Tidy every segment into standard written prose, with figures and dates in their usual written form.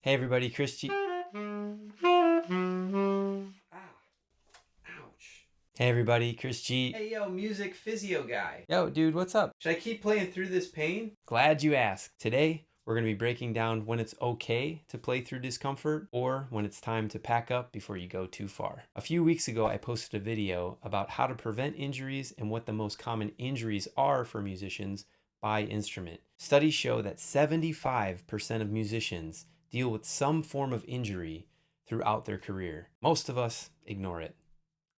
Hey everybody, Chris G. Ouch. Hey everybody, Chris G. Hey yo, music physio guy. Yo, dude, what's up? Should I keep playing through this pain? Glad you asked. Today, we're going to be breaking down when it's okay to play through discomfort or when it's time to pack up before you go too far. A few weeks ago, I posted a video about how to prevent injuries and what the most common injuries are for musicians by instrument. Studies show that 75% of musicians deal with some form of injury throughout their career. Most of us ignore it.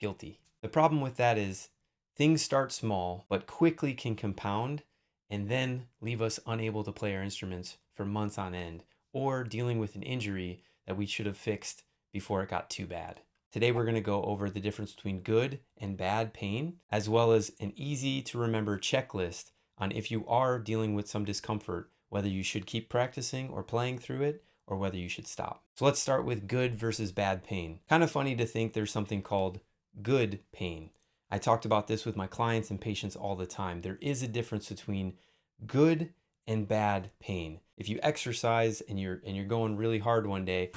Guilty. The problem with that is things start small, but quickly can compound and then leave us unable to play our instruments for months on end, or dealing with an injury that we should have fixed before it got too bad. Today we're going to go over the difference between good and bad pain, as well as an easy to remember checklist on if you are dealing with some discomfort, whether you should keep practicing or playing through it, or whether you should stop. So let's start with good versus bad pain. Kind of funny to think there's something called good pain. I talked about this with my clients and patients all the time. There is a difference between good and bad pain. If you exercise and you're going really hard one day,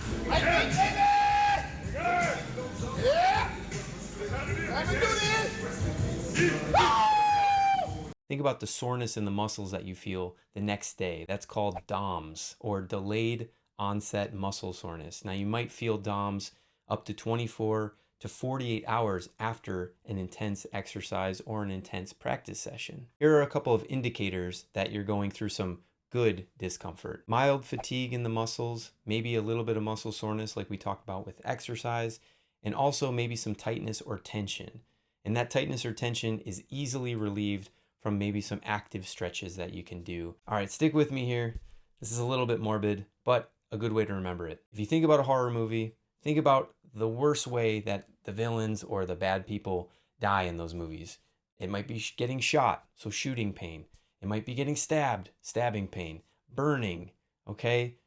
think about the soreness in the muscles that you feel the next day. That's called DOMS, or delayed onset muscle soreness. Now you might feel DOMS up to 24 to 48 hours after an intense exercise or an intense practice session. Here are a couple of indicators that you're going through some good discomfort. Mild fatigue in the muscles, maybe a little bit of muscle soreness like we talked about with exercise, and also maybe some tightness or tension. And that tightness or tension is easily relieved from maybe some active stretches that you can do. All right, stick with me here. This is a little bit morbid, but a good way to remember it. If you think about a horror movie, think about the worst way that the villains or the bad people die in those movies. It might be getting shot, so shooting pain. It might be getting stabbed, stabbing pain, burning, okay?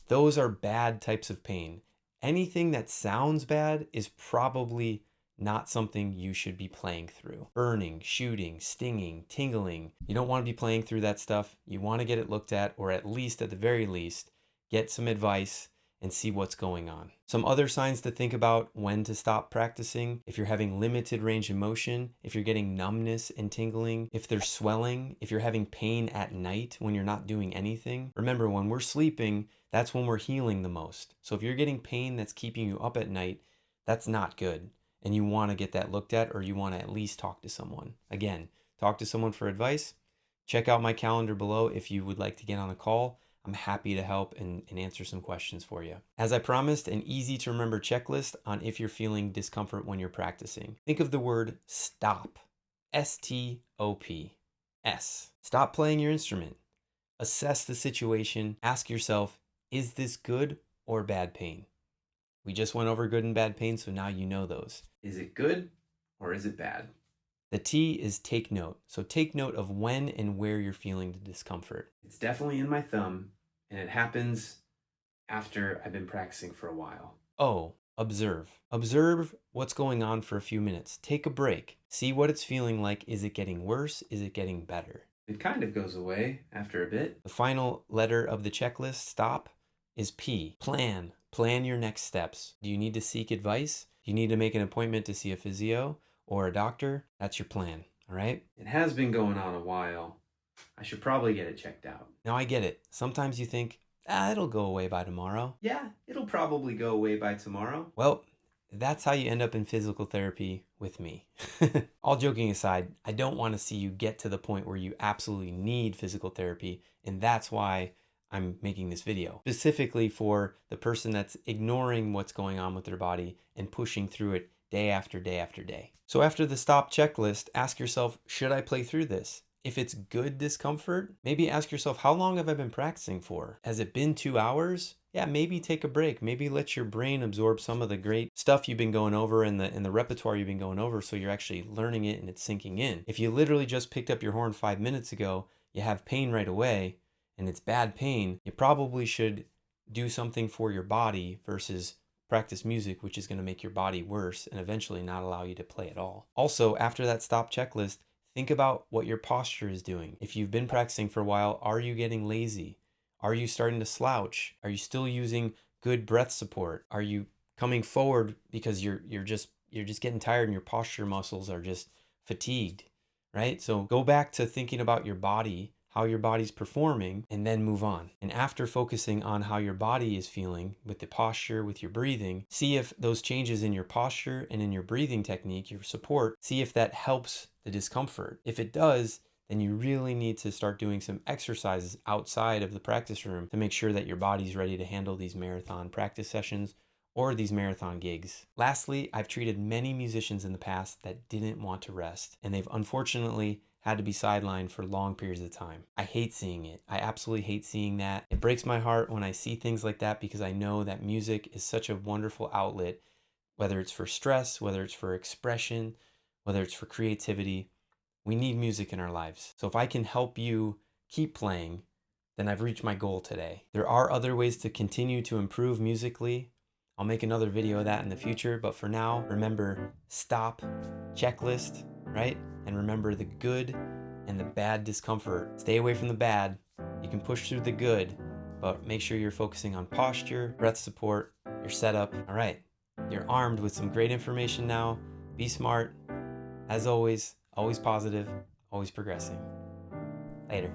Those are bad types of pain. Anything that sounds bad is probably not something you should be playing through. Burning, shooting, stinging, tingling. You don't want to be playing through that stuff. You want to get it looked at, or at least, at the very least, get some advice and see what's going on. Some other signs to think about when to stop practicing: if you're having limited range of motion, if you're getting numbness and tingling, if there's swelling, if you're having pain at night when you're not doing anything. Remember, when we're sleeping, that's when we're healing the most. So if you're getting pain that's keeping you up at night, that's not good. And you want to get that looked at, or you want to at least talk to someone. Again, talk to someone for advice. Check out my calendar below if you would like to get on a call. I'm happy to help and answer some questions for you. As I promised, an easy to remember checklist on if you're feeling discomfort when you're practicing. Think of the word stop. S-T-O-P. S. Stop playing your instrument. Assess the situation. Ask yourself, is this good or bad pain? We just went over good and bad pain, so now you know those. Is it good or is it bad? The T is take note. So take note of when and where you're feeling the discomfort. It's definitely in my thumb, and it happens after I've been practicing for a while. O, observe. Observe what's going on for a few minutes. Take a break. See what it's feeling like. Is it getting worse? Is it getting better? It kind of goes away after a bit. The final letter of the checklist, stop, is P. Plan. Plan your next steps. Do you need to seek advice? Do you need to make an appointment to see a physio or a doctor? That's your plan, all right? It has been going on a while. I should probably get it checked out. Now I get it. Sometimes you think, it'll go away by tomorrow. Yeah, it'll probably go away by tomorrow. Well, that's how you end up in physical therapy with me. All joking aside, I don't want to see you get to the point where you absolutely need physical therapy, and that's why I'm making this video, specifically for the person that's ignoring what's going on with their body and pushing through it day after day after day. So after the stop checklist, ask yourself, should I play through this? If it's good discomfort, maybe ask yourself, how long have I been practicing for? Has it been 2 hours? Yeah, maybe take a break. Maybe let your brain absorb some of the great stuff you've been going over and the repertoire you've been going over, so you're actually learning it and it's sinking in. If you literally just picked up your horn 5 minutes ago, you have pain right away, and it's bad pain, you probably should do something for your body versus practice music, which is going to make your body worse and eventually not allow you to play at all. Also, after that stop checklist, think about what your posture is doing. If you've been practicing for a while, are you getting lazy? Are you starting to slouch? Are you still using good breath support? Are you coming forward because you're just getting tired and your posture muscles are just fatigued, right? So go back to thinking about your body, how your body's performing, and then move on. And after focusing on how your body is feeling with the posture, with your breathing, see if those changes in your posture and in your breathing technique, your support, see if that helps the discomfort. If it does, then you really need to start doing some exercises outside of the practice room to make sure that your body's ready to handle these marathon practice sessions or these marathon gigs. Lastly, I've treated many musicians in the past that didn't want to rest, and they've unfortunately had to be sidelined for long periods of time. I hate seeing it. I absolutely hate seeing that. It breaks my heart when I see things like that because I know that music is such a wonderful outlet, whether it's for stress, whether it's for expression, whether it's for creativity. We need music in our lives. So if I can help you keep playing, then I've reached my goal today. There are other ways to continue to improve musically. I'll make another video of that in the future, but for now, remember, stop, checklist, right? And remember the good and the bad discomfort. Stay away from the bad. You can push through the good, but make sure you're focusing on posture, breath support, your setup. All right, you're armed with some great information now. Be smart. As always positive, always progressing. Later.